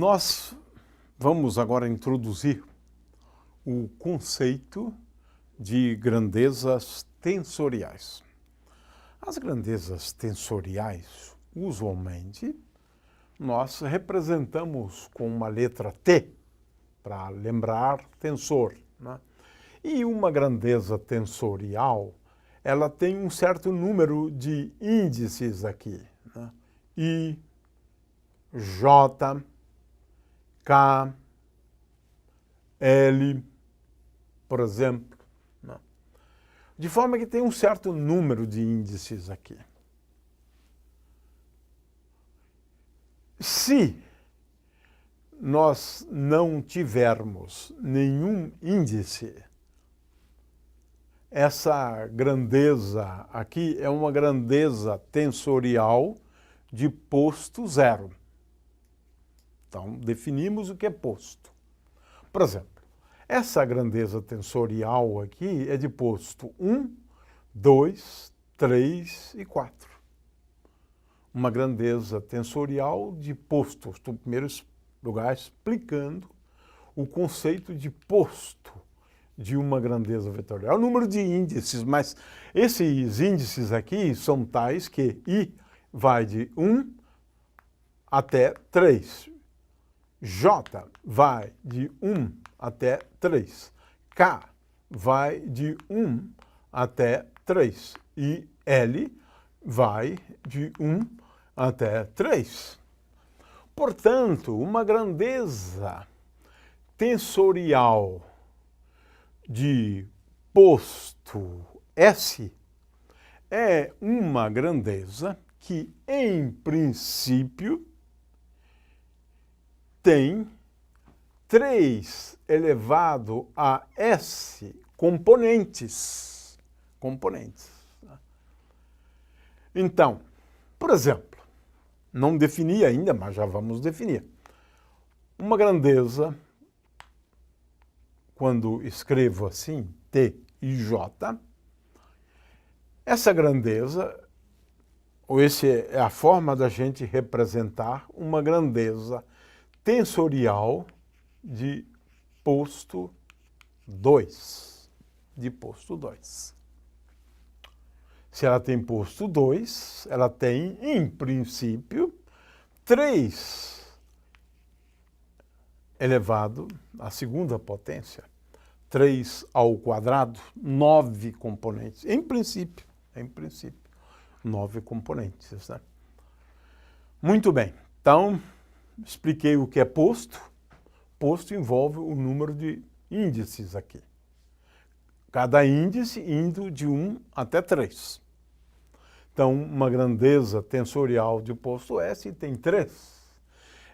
Nós vamos agora introduzir o conceito de grandezas tensoriais. As grandezas tensoriais, usualmente, nós representamos com uma letra T, para lembrar tensor, né? E uma grandeza tensorial, ela tem um certo número de índices aqui, né? I, J, K, L, por exemplo, né? De forma que tem um certo número de índices aqui. Se nós não tivermos nenhum índice, essa grandeza aqui é uma grandeza tensorial de posto zero. Então, definimos o que é posto. Por exemplo, essa grandeza tensorial aqui é de posto 1, 2, 3 e 4. Uma grandeza tensorial de posto. Estou em primeiro lugar explicando o conceito de posto de uma grandeza vetorial. O número de índices, mas esses índices aqui são tais que I vai de 1 até 3. J vai de 1 até 3. K vai de 1 até 3. E L vai de 1 até 3. Portanto, uma grandeza tensorial de posto S é uma grandeza que, em princípio, tem 3 elevado a S componentes. Então, por exemplo, não defini ainda, mas já vamos definir. Uma grandeza, quando escrevo assim, T e J, essa grandeza, ou essa é a forma da gente representar uma grandeza tensorial de posto 2. Se ela tem posto 2, ela tem, em princípio, 3 elevado à segunda potência. 3 ao quadrado, 9 componentes. Em princípio, 9 componentes, né? Muito bem. Então, expliquei o que é posto. Posto envolve o número de índices aqui. Cada índice indo de 1 até 3. Então, uma grandeza tensorial de posto S tem 3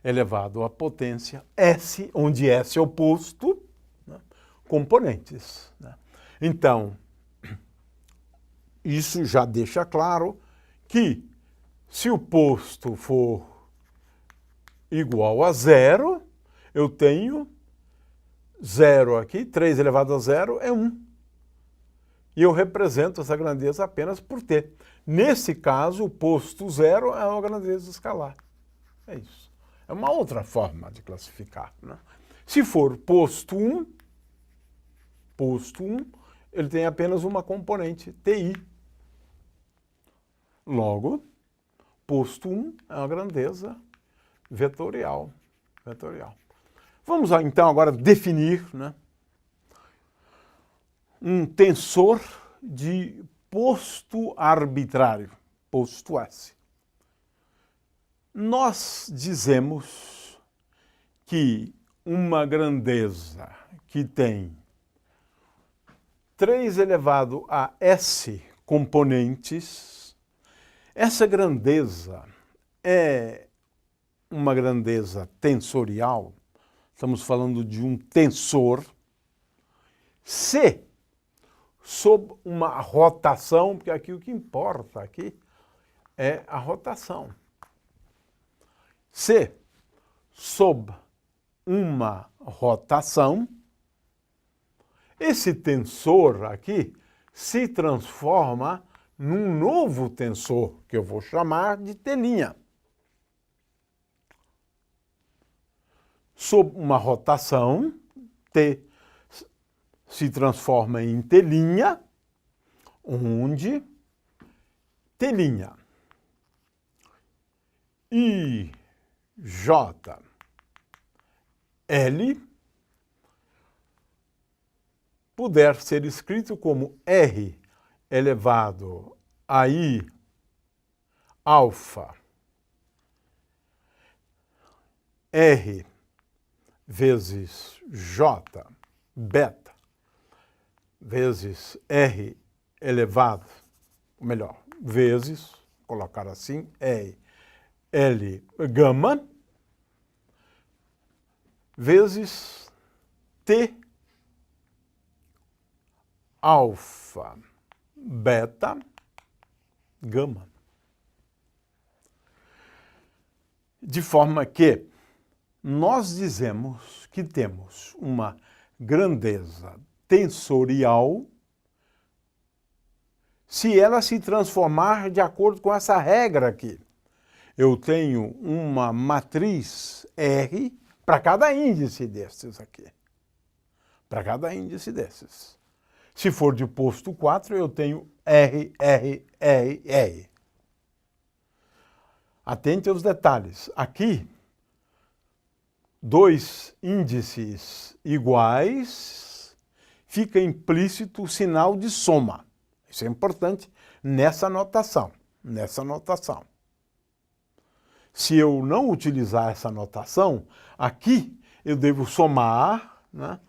elevado à potência S, onde S é o posto, né, componentes, né? Então, isso já deixa claro que se o posto for igual a 0, eu tenho 0 aqui, 3 elevado a 0 é 1. E eu represento essa grandeza apenas por T. Nesse caso, o posto 0 é uma grandeza escalar. É isso. É uma outra forma de classificar, né? Se for posto 1, ele tem apenas uma componente, TI. Logo, posto 1 é uma grandeza vetorial. Vamos então agora definir, né, um tensor de posto arbitrário, posto S. Nós dizemos que uma grandeza que tem 3 elevado a S componentes, essa grandeza é uma grandeza tensorial, estamos falando de um tensor, se sob uma rotação, porque aqui o que importa aqui é a rotação. Se sob uma rotação, esse tensor aqui se transforma num novo tensor, que eu vou chamar de T'. sob uma rotação, T se transforma em T', onde T' I, J, L puder ser escrito como R elevado a I alfa R vezes J beta vezes R elevado, ou melhor, vezes, colocar assim, R L gama vezes T alfa beta gama. De forma que nós dizemos que temos uma grandeza tensorial se ela se transformar de acordo com essa regra aqui. Eu tenho uma matriz R para cada índice desses aqui. Para cada índice desses. Se for de posto 4, eu tenho R, R, R, R. Atente aos detalhes. Aqui, dois índices iguais, fica implícito o sinal de soma. Isso é importante nessa notação. Se eu não utilizar essa notação, aqui eu devo somar, né,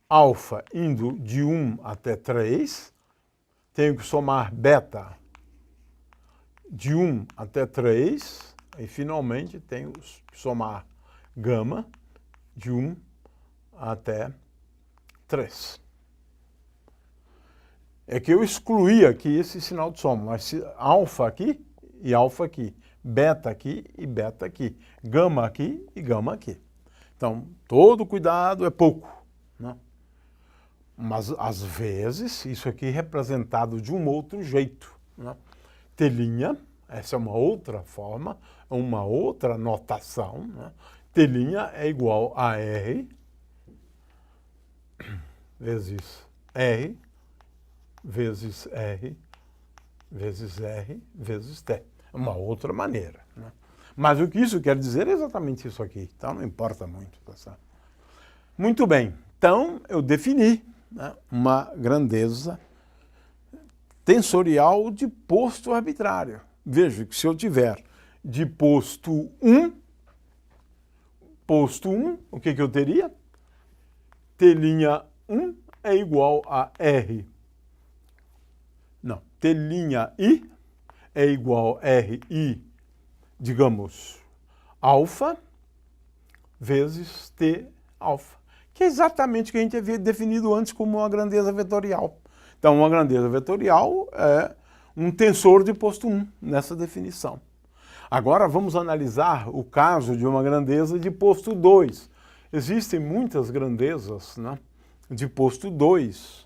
alfa indo de 1 até 3, tenho que somar beta de 1 até 3, e finalmente tenho que somar gama de 1 até 3. É que eu excluí aqui esse sinal de soma, mas alfa aqui e alfa aqui, beta aqui e beta aqui, gama aqui e gama aqui. Então, todo cuidado é pouco, né? Mas, às vezes, isso aqui é representado de um outro jeito, né? T', essa é uma outra forma, uma outra notação, né? T' é igual a R vezes R vezes R vezes R vezes T. É uma outra maneira, né? Mas o que isso quer dizer é exatamente isso aqui, então não importa muito, tá certo? Muito bem, então eu defini, né, uma grandeza tensorial de posto arbitrário. Veja que se eu tiver de posto 1, o que eu teria? T'1 é igual a R. Não, T'I é igual a RI, digamos, alfa vezes T alfa, que é exatamente o que a gente havia definido antes como uma grandeza vetorial. Então, uma grandeza vetorial é um tensor de posto 1, nessa definição. Agora, vamos analisar o caso de uma grandeza de posto 2. Existem muitas grandezas, né, de posto 2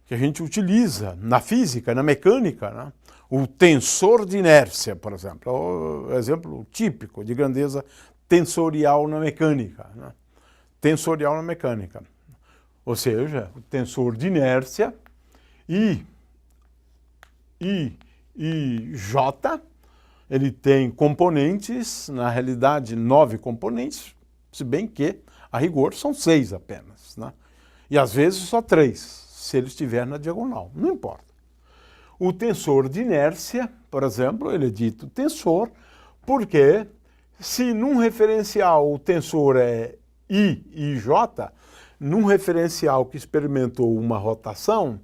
que a gente utiliza na física, na mecânica, né? O tensor de inércia, por exemplo, é o exemplo típico de grandeza tensorial na mecânica, né? Tensorial na mecânica. Ou seja, o tensor de inércia I e J, ele tem componentes, na realidade 9 componentes, se bem que, a rigor, são 6 apenas, né? E às vezes só 3. Se ele estiver na diagonal, não importa. O tensor de inércia, por exemplo, ele é dito tensor, porque se num referencial o tensor é I e J, num referencial que experimentou uma rotação,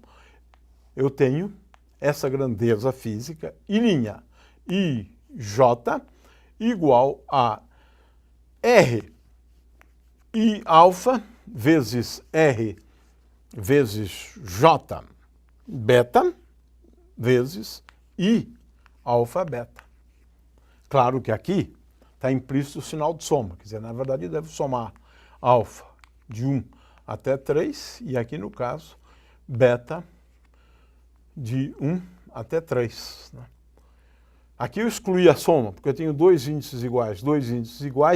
eu tenho essa grandeza física I', J igual a R I alfa vezes R vezes J beta vezes I alfa beta. Claro que aqui está implícito o sinal de soma, quer dizer, na verdade eu devo somar alfa de 1 até 3 e aqui no caso beta de 1 até 3. Né? Aqui eu excluí a soma, porque eu tenho dois índices iguais,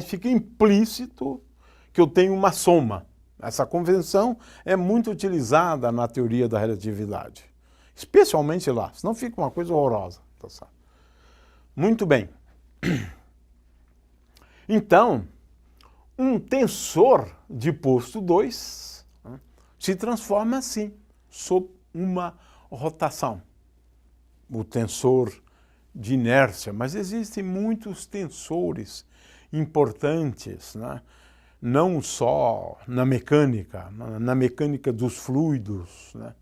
fica implícito que eu tenho uma soma. Essa convenção é muito utilizada na teoria da relatividade, especialmente lá, senão fica uma coisa horrorosa. Tá certo? Muito bem. Então, um tensor de posto 2 se transforma assim, sob uma rotação. O tensor de inércia, mas existem muitos tensores importantes, né? Não só na mecânica dos fluidos, né?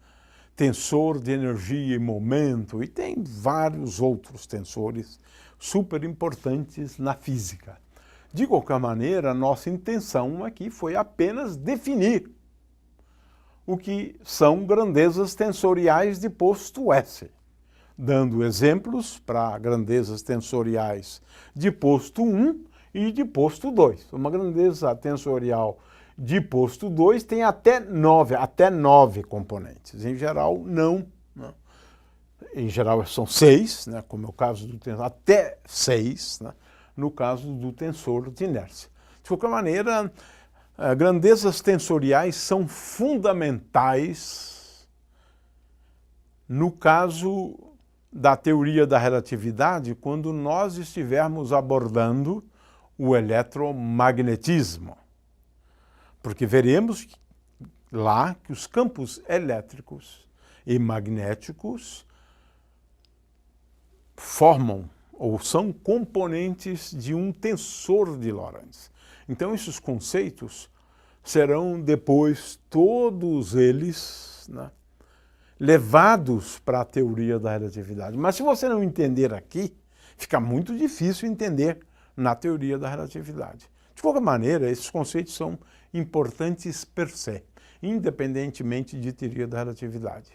Tensor de energia e momento, e tem vários outros tensores super importantes na física. De qualquer maneira, a nossa intenção aqui foi apenas definir o que são grandezas tensoriais de posto S, dando exemplos para grandezas tensoriais de posto 1 e de posto 2. Uma grandeza tensorial de posto 2 tem até 9 componentes. Em geral, não. Né? Em geral, são 6, né? Como é o caso do tensor, até 6, né? No caso do tensor de inércia. De qualquer maneira, grandezas tensoriais são fundamentais no caso da teoria da relatividade quando nós estivermos abordando o eletromagnetismo. Porque veremos lá que os campos elétricos e magnéticos formam ou são componentes de um tensor de Lorentz. Então, esses conceitos serão depois, todos eles, né, levados para a teoria da relatividade. Mas se você não entender aqui, fica muito difícil entender na teoria da relatividade. De qualquer maneira, esses conceitos são importantes per se, independentemente de teoria da relatividade.